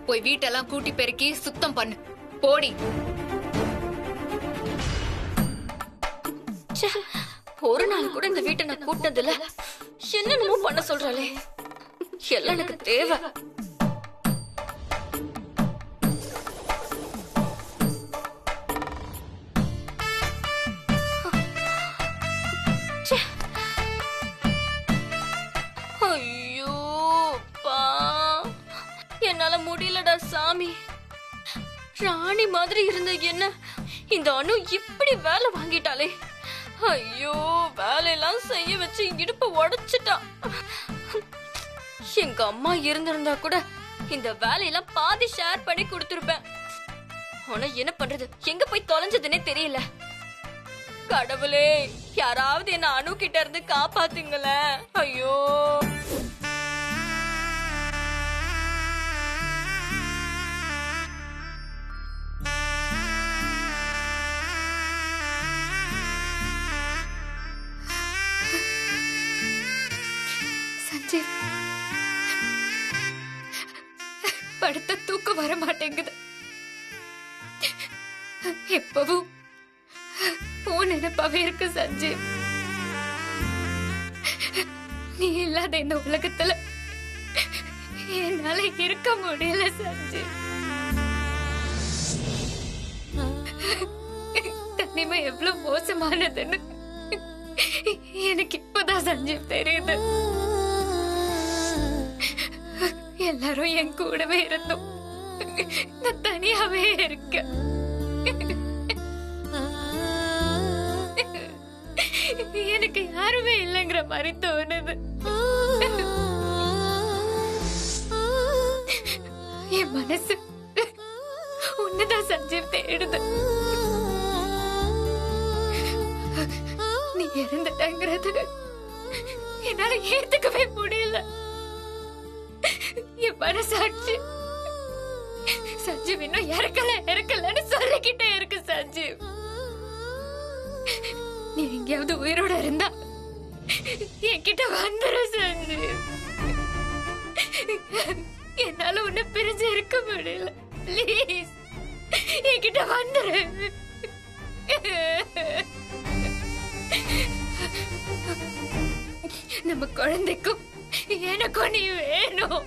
போய் வீட்டெல்லாம் கூட்டி பெருக்கி சுத்தம் பண்ணு. போடி. ஒரு நாள் கூட இந்த வீட்டை நான் கூட்டினதில்ல. என்னென்னமோ பண்ண சொல்றாளே. எல்லாம் எனக்கு தேவை. ஐயோ பா, என்னால முடியலடா சாமி. ராணி மாதிரி இருந்த என்ன இந்த அணு இப்படி வேலை வாங்கிட்டாளே. ஐயோ, வேலையெல்லாம் செய்ய வச்சு இடுப்பு உடைச்சிட்டா. எங்க அம்மா இருந்திருந்தா கூட இந்த வேலையெல்லாம் பாதி ஷேர் பண்ணி கொடுத்திருப்பேன். ஆனா என்ன பண்றது, எங்க போய் தொலைஞ்சதுன்னே தெரியல. கடவுளே, யாராவது என்ன அணு கிட்ட இருந்து காப்பாத்துங்களேன். ஐயோ. சஞ்சீவ், படுத்த தூக்கம் வர மாட்டேங்குது. எப்பவும் உன் நினைப்பாவே இருக்கு சஞ்சீவ். நீ இல்லாத இந்த உலகத்துல என்னால இருக்க முடியல சஞ்சீவ். தனிமை எவ்வளவு மோசமானதுன்னு எனக்கு இப்பதான் சஞ்சீவ் தெரியுது. எல்லாரும் என் கூடவே இருந்தோம், நான் தனியாவே இருக்கேன். எனக்கு யாருமே இல்லைங்கிற மாதிரி தோணுது. என் மனசு உன்னதான் சஞ்சீவ் தேடுது. நீ இறந்துட்டங்கிறது என்னால ஏத்துக்கவே முடியல. என் மனசாட்சி சஞ்சீவ் இன்னும் இறக்கலன்னு சொல்லிக்கிட்டே இருக்கு. சஞ்சீவ், நீ எங்கேயாவது உயிரோட இருந்தா என்கிட்ட வந்துரு சஞ்சீவ். என்னால உன்னை பிரிஞ்சு இருக்க முடியல. ப்ளீஸ் என்கிட்ட வந்துரு. நம்ம குழந்தைக்கும் எனக்கும் நீ வேணும்.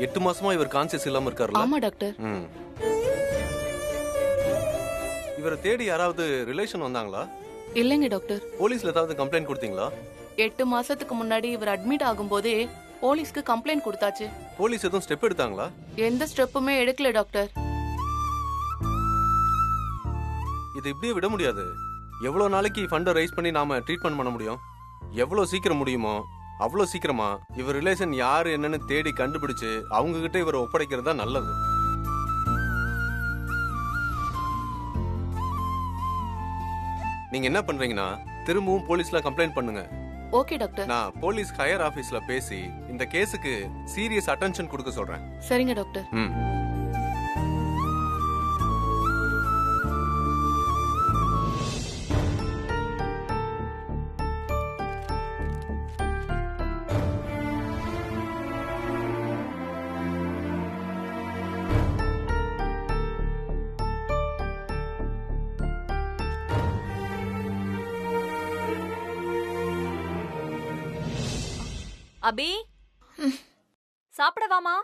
எட்டு மாசமா இவர் கான்சியஸ் இல்லாம இருக்காருல்ல? ஆமா டாக்டர். இவரை தேடி யாராவது ரிலேஷன் வந்தாங்களா? இல்லைங்க டாக்டர். போலீஸ்ல ஏதாவது கம்ப்ளைண்ட் கொடுத்தீங்களா? 8 மாசத்துக்கு முன்னாடி இவர் அட்மிட் ஆகும்போதே போலீஸ்க்கு கம்ப்ளைண்ட் கொடுத்தாச்சு. போலீஸ் எதுவும் ஸ்டெப் எடுத்தாங்களா? எந்த ஸ்டெப்புமே எடுக்கல டாக்டர். இது இப்படியே விட முடியாது. எவ்வளவு நாளைக்கு ஃபண்டை ரைஸ் பண்ணி நாம ட்ரீட்மெண்ட் பண்ண முடியும்? எவ்வளவு சீக்கிரம் முடியுமோ அவ்வளவு சீக்கிரமா இவர் ரிலேஷன் யாரு என்னன்னு தேடி கண்டுபிடிச்சு அவங்க கிட்ட இவரை ஒப்படைக்கிறது தான் நல்லது. நீங்க என்ன பண்றீங்கன்னா திரும்பவும் போலீஸ்ல கம்ப்ளைண்ட் பண்ணுங்க. Okay doctor. நான் போலீஸ் ஹையர் ஆபீஸ்ல பேசி இந்த கேஸுக்கு சீரியஸ் அட்டென்ஷன் கொடுக்க சொல்றேன். சரிங்க டாக்டர். அபி, சாப்பிடவாமா?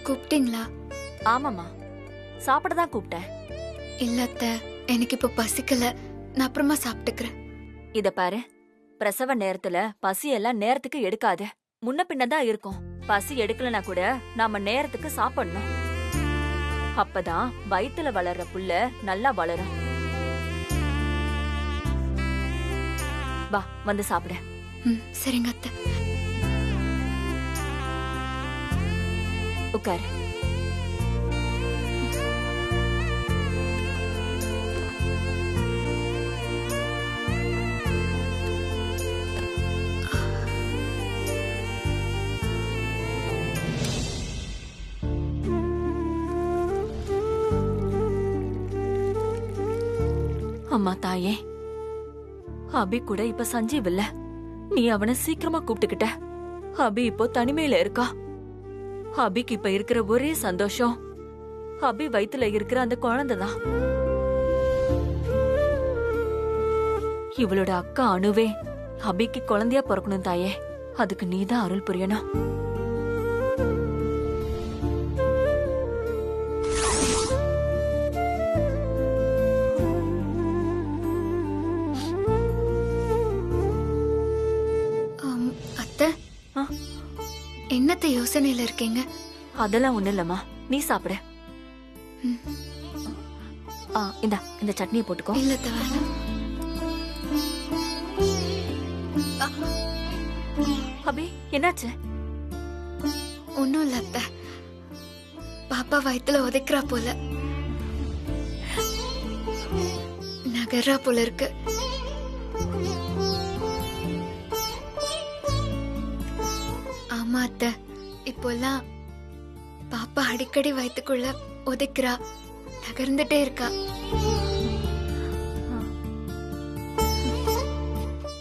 கூப்பிட்டீங்களா? ஆமாம்மா, சாப்பிட தான் கூப்பிட்டேன். இல்ல அத்தை, எனக்கு இப்ப பசிக்கல. நான் அப்புறமா சாப்பிட்டுக்கிறேன். இத பாரு, பிரசவ நேரத்துல பசி எல்லாம் நேரத்துக்கு எடுக்காத. முன்ன பின்னதான் இருக்கும். பசி எடுக்கலனா கூட நாம நேரத்துக்கு சாப்பிடணும். அப்பதான் வயித்துல வளர்ற புள்ள நல்லா வளரும். வா, வந்து சாப்பிடு. சரிங்க அத்தை. உட்காரு. அம்மா தாயே, அபி கூட இப்ப சஞ்சீவ் இல்ல. நீ அவனை சீக்கிரமா கூப்பிட்டுக்கிட்ட. அபி இப்போ தனிமையில இருக்கா. அபிக்கு இப்ப இருக்கிற ஒரே சந்தோஷம் அபி வயித்துல இருக்கிற அந்த குழந்தைதான். இவளோட அக்கா அணுவே அபிக்கு குழந்தையா பிறக்கணும் தாயே. அதுக்கு நீதான் அருள் புரியணும். என்னத்த யோசனையில இருக்கீங்க? அதெல்லாம் ஒண்ணு இல்லம்மா, நீ சாப்பிட. இந்த சட்னியை போட்டுக்கோ. இல்லத்த வேணாம். அபி, என்னாச்சு? ஒண்ணும் இல்ல அத்தை, பாப்பா வயித்துல உதைக்கிறா போல, நகர்றா போல இருக்கு. ஆமா அத்தை, இப்போல்லாம் பாப்பா அடிக்கடி வயித்துக்குள்ள உதைக்கிறா, நகர்ந்துட்டே இருக்கா.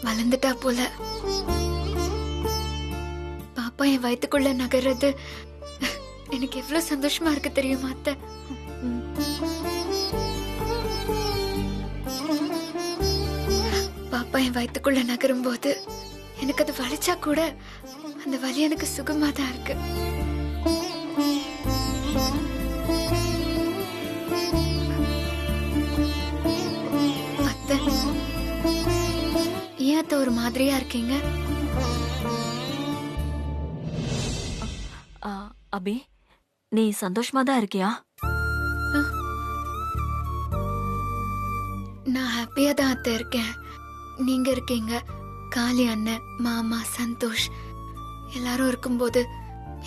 வளர்ந்துட்டா போல. பாப்பா என் வயித்துக்குள்ள நகர்றது எனக்கு எவ்வளவு சந்தோஷமா இருக்கு தெரியுமா அத்தை? பாப்பா என் வயித்துக்குள்ள நகரும் போது எனக்கு அது வலிச்சா கூட அந்த வலி எனக்கு சுகமா தான் இருக்கு. அத்தை, ஏன் அத்தை ஒரு மாதிரியா இருக்கீங்க? அபி, நீ சந்தோஷமா தான் இருக்கியா? நான் ஹாப்பியா தான் அத்தை இருக்கேன். நீங்க இருக்கீங்க, காளி அண்ணன், மாமா, சந்தோஷ் எல்லாரும் இருக்கும்போது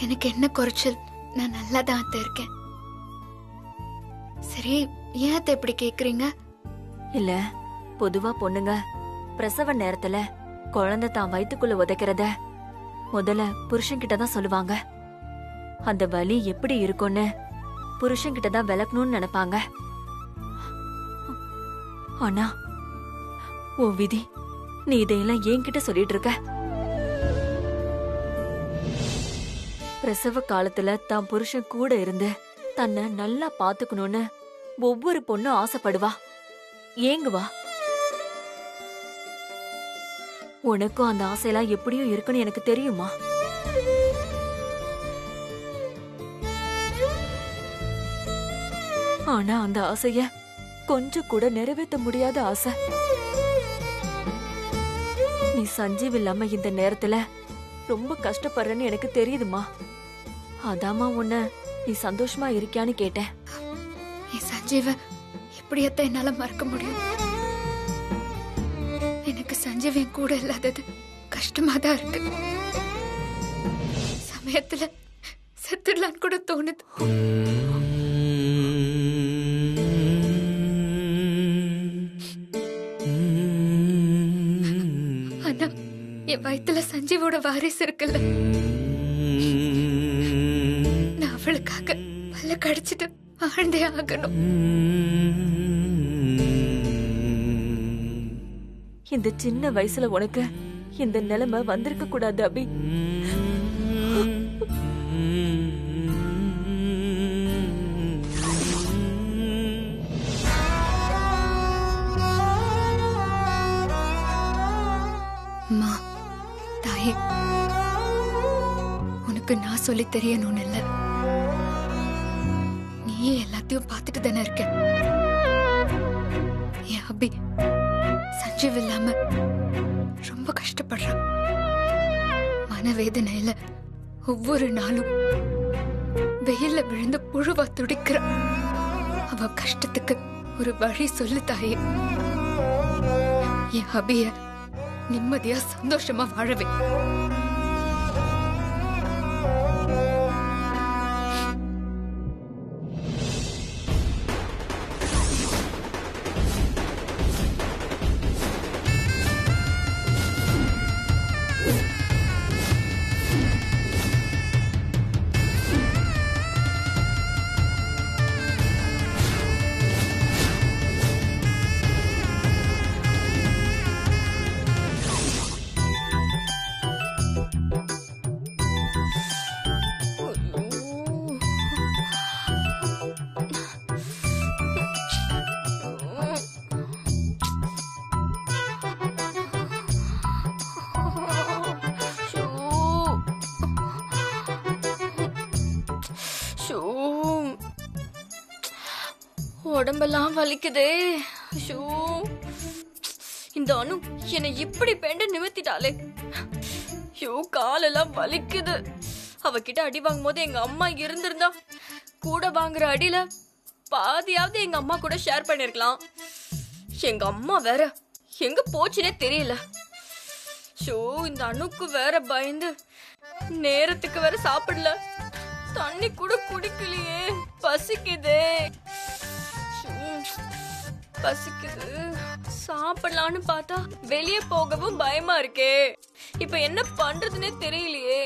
எனக்கு என்ன குறைச்சல்? நான் நல்லா தான் அத்தை இருக்கேன். சரி, ஏன் அத்தை இப்படி கேக்குறீங்க? இல்ல, பொதுவா பொண்ணுங்க பிரசவ நேரத்துல குழந்தை தான் வயித்துக்குள்ள உதைக்கிறத முதல்ல புருஷன்கிட்ட தான் சொல்லுவாங்க. அந்த வலி எப்படி இருக்கும்னு புருஷன்கிட்ட தான் விளக்கணும்னு நினைப்பாங்க. ஆனா உன் விதி, நீ இதையெல்லாம் என்கிட்ட சொல்லிட்டு இருக்க. பிரசவ காலத்துல தான் புருஷன் கூட இருந்து தன்னை நல்லா பாத்துக்கணும்னு ஒவ்வொரு பொண்ணும் ஆசைப்படுவா, ஏங்குவா. உனக்கும் அந்த ஆசையெல்லாம் எப்படியும் இருக்குன்னு எனக்கு தெரியுமா? ஆனா அந்த ஆசைய கொஞ்சம் கூட நிறைவேற்ற முடியாத ஆசை. நீ சஞ்சீவ் இல்லாம இந்த நேரத்துல ரொம்ப கஷ்டப்படுறன்னு எனக்கு தெரியுதுமா. அதாமா உன்ன நீ சந்தோஷமா இருக்கியான்னு கேட்டேன். என் சஞ்சீவ எப்படியத்தான் என்னால மறக்க முடியும்? எனக்கு சஞ்சீவ் என் கூட இல்லாதது கஷ்டமா தான் இருக்கு. சமயத்துல செத்துடலான்னு கூட தோணுது. ஆனா என் வயித்துல சஞ்சீவோட வாரிசு இருக்குல்ல, நான் அவளுக்காக பல்ல கடிச்சிட்டு வாழ்ந்தே ஆகணும். இந்த சின்ன வயசுல உனக்கு இந்த நிலைமை வந்திருக்க கூடாது அபி. அம்மா, தாயே, உனக்கு நான் சொல்லி தெரியணும்னு இல்ல, நீயே எல்லாத்தையும் பார்த்துட்டு தானே இருக்க. என் அபி சஞ்சீவ் இல்லாம ரொம்ப கஷ்டப்படுறான். மனவேதனையில ஒவ்வொரு நாளும் வெயில்ல விழுந்த புழுவா துடிக்கிறான். அவ கஷ்டத்துக்கு ஒரு வழி சொல்லு தாயே. என் அபிய நிம்மதியா சந்தோஷமா வாழவே. உடம்பெல்லாம் வலிக்குதே. ஷூ, இந்த அணு என்னை இப்படி பெண்டு நிமித்திட்டாலே. ஷூ, காலெல்லாம் வலிக்குது. அவகிட்ட அடி வாங்கும் போது எங்க அம்மா இருந்திருந்தா கூட வாங்குற அடியில பாதியாவது எங்க அம்மா கூட ஷேர் பண்ணிருக்கலாம். எங்க அம்மா வேற எங்க போச்சுனே தெரியல. ஷோ, இந்த அணுக்கு வேற பயந்து நேரத்துக்கு வேற சாப்பிடல. தண்ணி கூட குடிக்கலையே. பசிக்குதே. பசிக்குது. சாப்பிடலான்னு பார்த்தா வெளியே போகவும் பயமா இருக்கே. இப்ப என்ன பண்றதுன்னே தெரியலையே.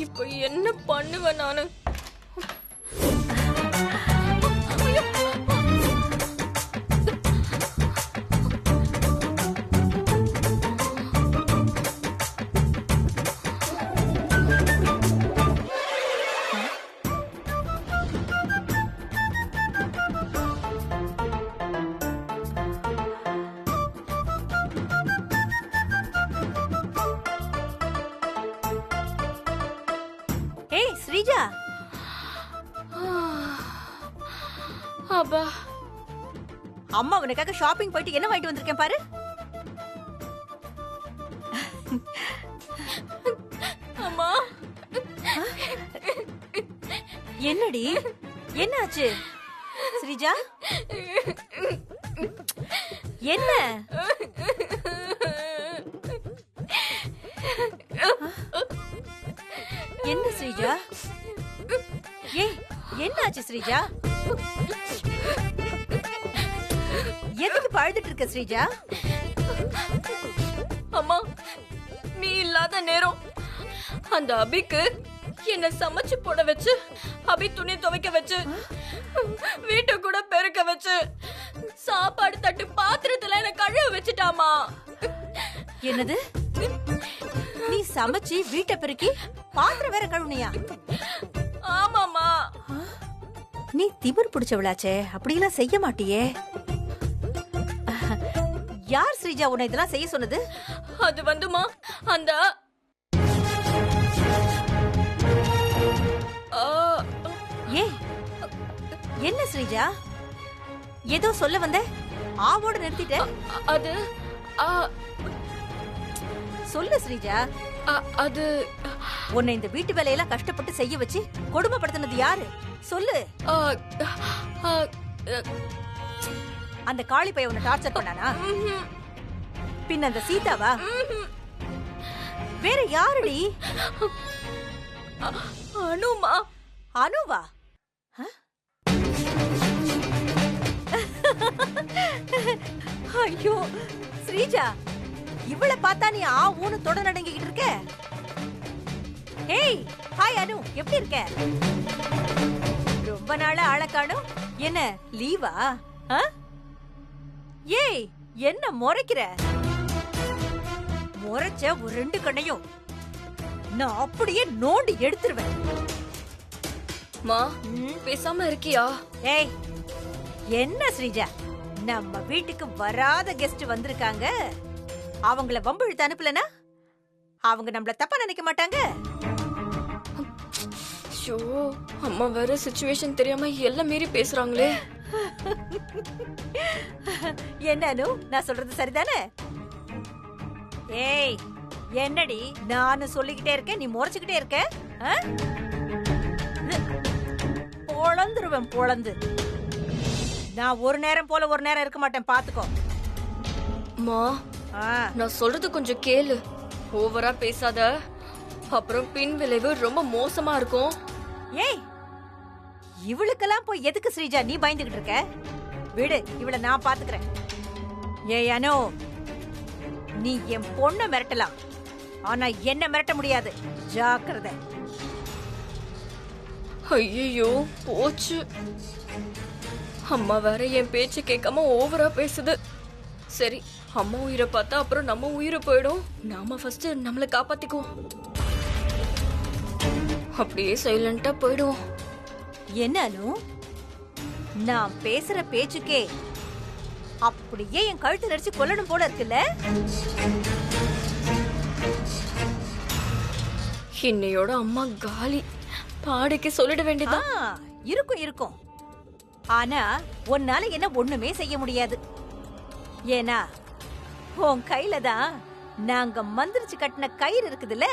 இப்ப என்ன பண்ணுவேன் நானு? ஸ்ரீஜா, அப்பா, அம்மா உனக்காக ஷாப்பிங் போயிட்டு என்ன வாங்கிட்டு வந்திருக்கேன் பாரு. அம்மா, என்னடி, என்னாச்சு ஸ்ரீஜா? என்ன என்ன ஸ்ரீஜா? ஏய், என்னாச்சு ஸ்ரீஜா? எதுக்கு பழுதுட்டு இருக்க ஸ்ரீஜா? அம்மா, நீ இல்லாத நேரம் அந்த அபிக்கு என்ன சமைச்சு போட வச்சு, அபி துணி துவைக்க வச்சு, வீட்டை கூட பெருக்க வச்சு, சாப்பாடு தட்டு பாத்திரத்துல என்ன கழுவ வச்சுட்டாமா. என்னது? நீ சமைச்சு வீட்டை பெருக்கி பாத்திரம் வேற கழுவுனியா? ஆமாமா. நீ திமிர் பிடிச்சவளாச்சே, அப்படியெல்லாம் செய்ய மாட்டியே. யார் ஸ்ரீஜா உன்னை இதெல்லாம் செய்ய சொன்னது? அது வந்துமா, அந்த ஏய், என்ன ஸ்ரீஜா? ஏதோ சொல்ல வந்த, ஆவோட நிறுத்திட்ட. அது சொல்லு ஸ்ரீஜா. அது உன்னை இந்த வீட்டு வேலையெல்லாம் கஷ்டப்பட்டு செய்ய வச்சு கொடுமைப்படுத்தினது யாரு? சொல்லு. அந்த காளி பையன் உன்னை டார்ச்சர் பண்ணானா? பின்ன அந்த சீதாவா? வேற யாருடி? அனுமா. அனுவா? ஐயோ ஸ்ரீஜா, இவளை பார்த்தா நீ ஊன்னு தொட நடுங்கிட்டு இருக்க. ஹேய், ஹாய் அனு, எப்படி இருக்க? ரொம்ப நாளா ஆளை காணோம். என்ன லீவா? ஏய், என்ன முறைக்கிற? முறைச்ச ஒரு 2 கண்ணையும் நான் அப்படியே நோண்டி எடுத்துருவேன். மா, பேசாம இருக்கியா? ஏய், என்ன ஸ்ரீஜா, நம்ம வீட்டுக்கு வராத கெஸ்ட் வந்திருக்காங்க. அவங்கள வம்பு இழுத்து அனுப்பலனா அவங்க நம்மள தப்பா நினைக்க மாட்டாங்க. ஷோ, அம்மா வேற சிச்சுவேஷன் தெரியாம எல்லாம் மீறி பேசுறாங்களே. என்ன அனு, நான் சொல்றது சரிதானே? ஏய், என்னடி நானும் சொல்லிக்கிட்டே இருக்கேன், நீ முறைச்சுக்கிட்டே இருக்க? ஆ? பொழந்துருவேன் பொழந்து. நான் ஒரு நேரம் போல ஒரு நேரம் இருக்க மாட்டேன், பாத்துக்கோ. மா, நான் சொல்றது கொஞ்சம் கேளு. ஓவரா பேசாத, அப்புறம் பின் விளைவு ரொம்ப மோசமா இருக்கும். ஏய், இவளுக்கெல்லாம் போய் எதுக்கு ஸ்ரீஜா நீ பயந்துகிட்டு இருக்க? விடு, இவள நான் பாத்துக்கிறேன். ஏய் அனு, நீ என் பொண்ண மிரட்டலாம், ஆனா என்ன மிரட்ட முடியாது, ஜாக்கிரதை. ஐயோ, போச்சு. அம்மா வேற என் பேச்சு கேட்காம ஓவரா பேசுது. சரி, அம்மா உயிரை பார்த்தா அப்புறம் நம்ம உயிரை போயிடும். நாம ஃபர்ஸ்ட் நம்மளை காப்பாத்திக்குவோம். அப்படியே சைலண்டா போயிடுவோம். என்ன அனு, நான் பேசுற பேச்சுக்கே அப்படியே என் கழுத்து நடிச்சு கொல்லணும் போல இருக்குல்ல? இன்னையோட அம்மா காலி. பாடைக்கு சொல்லிட வேண்டியதான். இருக்கும் இருக்கும், ஆனா உன்னால என்ன ஒண்ணுமே செய்ய முடியாது. ஏன்னா உன் கையில தான் நாங்க மந்திரிச்சு கட்டின கயிறு இருக்குதுல்ல.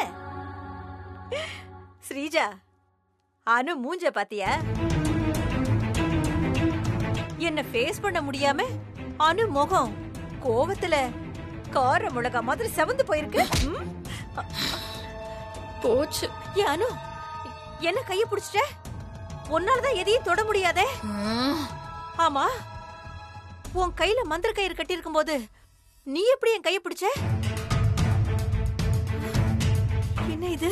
ஸ்ரீஜா, அனு மூஞ்ச பாத்தியா? என்ன ஃபேஸ் பண்ண முடியாம அனு முகம் கோவத்துல கார மிளகா மாதிரி செவந்து போயிருக்கு. போச்சு. ஏ அனு, என்ன கைய பிடிச்சிட்ட? உன்னாலதான் எதையும் தொட முடியாதே. ஆமா, உன் கையில மந்திர கயிறு கட்டி இருக்கும் போது நீ எப்படி என் கைய பிடிச்ச? என்ன இது?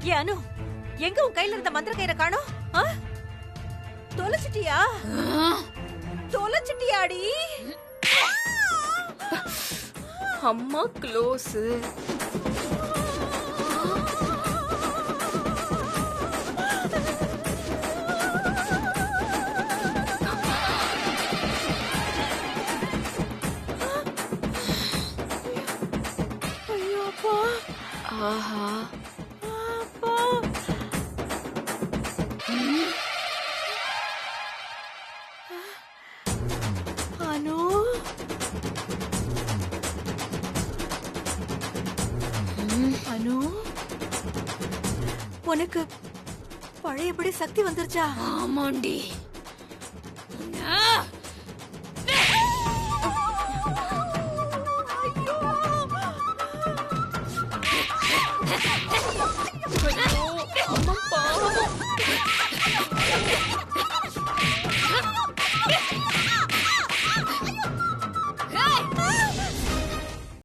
ஏ அனு, எங்க உன் கையில இருந்த மந்திர கயிறை காணோம்? தொலைச்சிட்டியா? தொலைச்சிட்டியாடி? அம்மா க்ளோஸ். ஆஹா, அனு, அனு, உனக்கு பழையபடி சக்தி வந்துருச்சா? ஆமாண்டி.